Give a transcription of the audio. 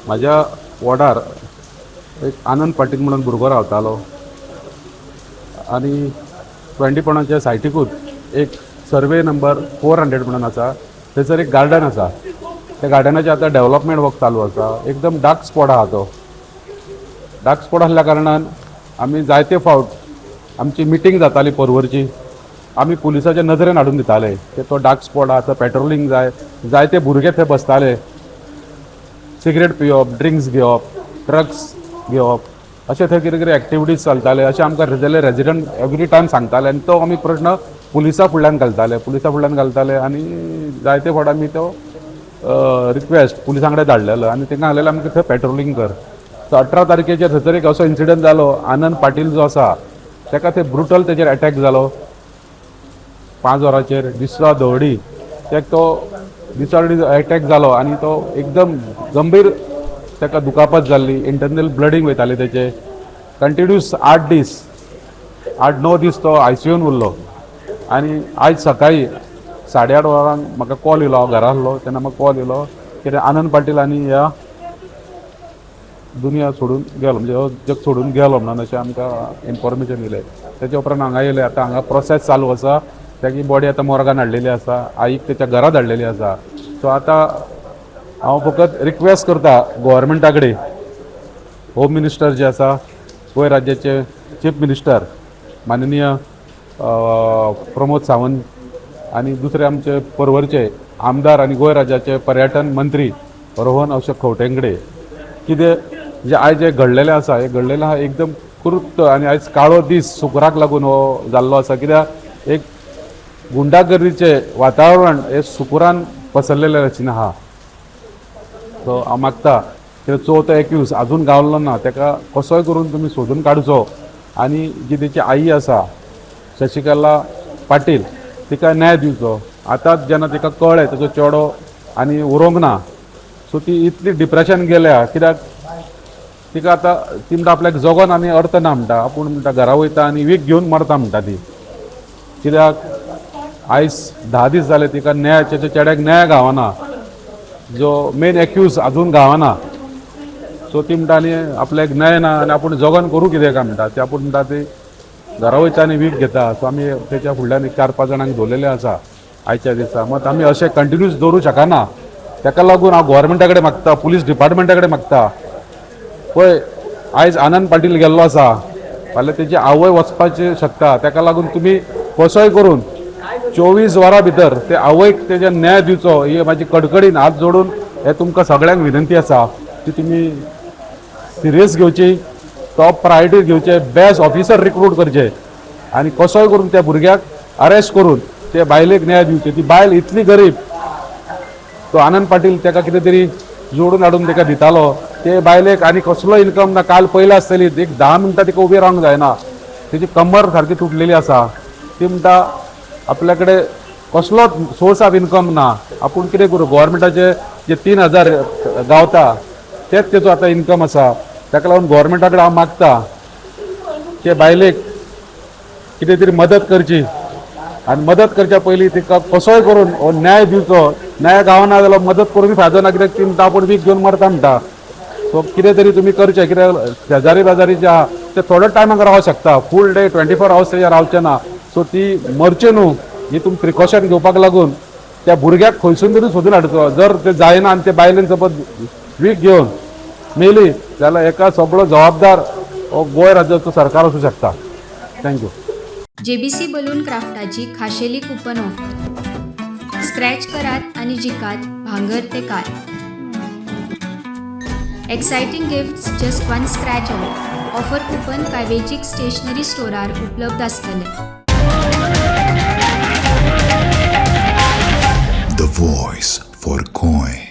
माझ्या वॉर्डार एक आनंद पाटील म्हणून भुरगो रावतालो आणि 20 सायटीकूच एक सर्वे नंबर 400 म्हणून आसा. थंयसर एक गार्डन आसा. त्या गार्डनाचें आतां डेव्हलपमेंट वर्क चालू आसा. एकदम डार्क स्पॉट आहा तो. डार्क स्पॉट आसल्या कारणान आमी जायते फावट आमची मिटींग जाताली पर्वरची आमी पुलिसाच्या नजरेन हाडून दिताले की तो डार्क स्पॉट आहा, तो पेट्रोलिंग जाय. जायते भुरगे थंय बसताले, सिगरेट पिवप, ड्रिंक्स घेवप, ड्रग्स घेवप, अशें थंय कितें कितें एक्टिविटीज चलताले अशें आमकां थंयसरले रेजिडंट एवरी टायम सांगताले आनी तो आमी प्रश्न पुलिसा फुडल्यान घालताले आनी जायते फावट आमी तो रिक्वेस्ट पुलिसां कडेन धाडलेलो आनी तांकां सांगलेलें आमकां थंय पेट्रोलिंग कर. सो 18 तारखेचेर थंयसर एक असो इन्सिडंट जालो. आनंद पाटील जो आसा ताका थंय ब्रुटल तेजेर अटॅक जालो 5 वरांचेर दिसवा दवडी. ताका तो दिसावडी अटॅक जालो आनी तो एकदम गंभीर ताका दुखापत जाल्ली. इंटरनल ब्लडींग वयतालें तेचें. कंटिन्यूस 8-9 दीस तो ICUन उरलो आनी आयज सकाळीं 8:30 वरांक म्हाका कॉल येयलो. हांव घरा आसलो तेन्ना म्हाका कॉल येयलो की आनंद पाटील आनी ह्या दुनिया सोडून गेलो, म्हणजे हो जग सोडून गेलो म्हणून अशें आमकां इन्फॉर्मेशन दिलें. तेच्या उपरांत हांगा येयले. आतां हांगा प्रोसेस चालू आसा. ताची बॉडी आतां मोर्गान हाडलेली आसा. आईक तेच्या घरा धाडलेली आसा. सो आतां हांव फकत रिक्वेस्ट करता गोव्हर्मेंटा कडेन, होम मिनिस्टर जे आसा, गोंय राज्याचे चीफ मिनिस्टर माननीय प्रमोद सावंत आनी दुसरे आमचे पर्वरचे आमदार आनी गोंय राज्याचे पर्यटन मंत्री रोहन अशोक खंवटेंकडे कितें जे आयज जे घडलेलें आसा हें घडलेलें आहा एकदम कृत्य आनी आयज काळो दीस शुक्राक लागून हो जाल्लो आसा. कित्याक एक गुंडागर्दीचें वातावरण हे शुक्रान पसरलेलें अशें आहा. सो हांव मागता की चवथो एक्यूज आजून गावल्लो ना, ताका कसोय करून तुमी सोदून काडचो आनी जी तेची आई आसा शशिकला पाटील तिका न्याय दिवचो. आतांच जेन्ना तिका कळ्ळें ताचो चेडो आनी उरोंक ना, सो ती इतली डिप्रेशन गेल्या. कित्याक तिका आतां ती म्हणटा आपल्याक जगोन आनी अर्थ ना म्हणटा. आपूण म्हणटा घरा वयता आनी वीख घेवन मरता म्हणटा ती. कित्याक आयज 10 दीस जाले तिका न्याय, तेच्या चेड्याक न्याय गावना. जो मेन एक्यूज आजून गावना. सो ती म्हणटा आनी आपल्याक न्याय ना आनी आपूण जगोन करूं कितें काय म्हणटा. ती आपूण म्हणटा ती घरा वयता आनी वीख घेता. सो आमी तेच्या फुडल्यान 4-5 जाणांक दवरलेले आसा आयच्या दिसा. मात आमी अशें कंटिन्यूस दवरूं शकना. ताका लागून हांव गोव्हर्मेंटा कडेन मागता, पुलीस डिपार्टमेंटा कडेन मागता. पळय आयज आनंद पाटील गेल्लो आसा, फाल्यां तेजी आवय वचपाची शकता. ताका लागून तुमी कसोय करून 24 वरां भितर ते आवयक तेजे न्याय दिवचो ही म्हाजी कडकडीन हात जोडून हे तुमकां सगळ्यांक विनंती आसा की तुमी सिरियस घेवची, टॉप प्रायोरिटी घेवचे, बेस्ट ऑफिसर रिक्रूट करचे आनी कसोय करून त्या भुरग्याक अरेस्ट करून ते बायलेक न्याय दिवचे. ती बायल इतली गरीब, तो आनंद पाटील ताका कितें तरी जोडून हाडून ताका दितालो. ते बायलेक आनी कसलो इन्कम ना. काल पयले आसतली एक 10 मिनटां तिका उबी रावंक जायना. तेजी कमर सारकी तुटलेली आसा. ती म्हणटा आपल्या कडेन कसलोच सोर्स ऑफ इन्कम ना. आपूण कितें करूं. गोव्हर्मेंटाचे जे 3000 गावता तेच तेचो आतां इन्कम आसा. ताका लागून गोव्हर्मेंटा कडेन हांव मागता ते बायलेक कितें तरी मदत करची आनी मदत करच्या पयलीं तिका कसोय करून हो न्याय दिवचो. न्याय गावना जाल्यार मदत करून फायदो ना. कित्याक ती म्हणटा आपूण वीख घेवन मरता म्हणटा. सो कितें तरी तुमी करचें. कित्याक शेजारी बाजारी जे आहा ते थोड्या टायमाक रावंक शकता. फूल डे 24 आवर्स तेजे रावचे ना. सो ती मरची न्हू ही तुमी प्रिकॉशन घेवपाक लागून त्या भुरग्याक खंयसून तरी सोदून हाडचो. जर ते जायना आनी ते बायलेन सपोज वीख घेवन मेली जाल्यार एका सगळो जबाबदार हो गोंय राज्याचो सरकार आसूं शकता. थँक्यू. JBC बलून क्राफ्टाची खाशेली कुपन ऑफर. स्क्रॅच करात आणि जिकात भांगर ते car. Exciting gifts just one scratch away. Offer coupon काय वेंचीक स्टेशनरी स्टोरार उपलब्ध आसतले. The voice for coin.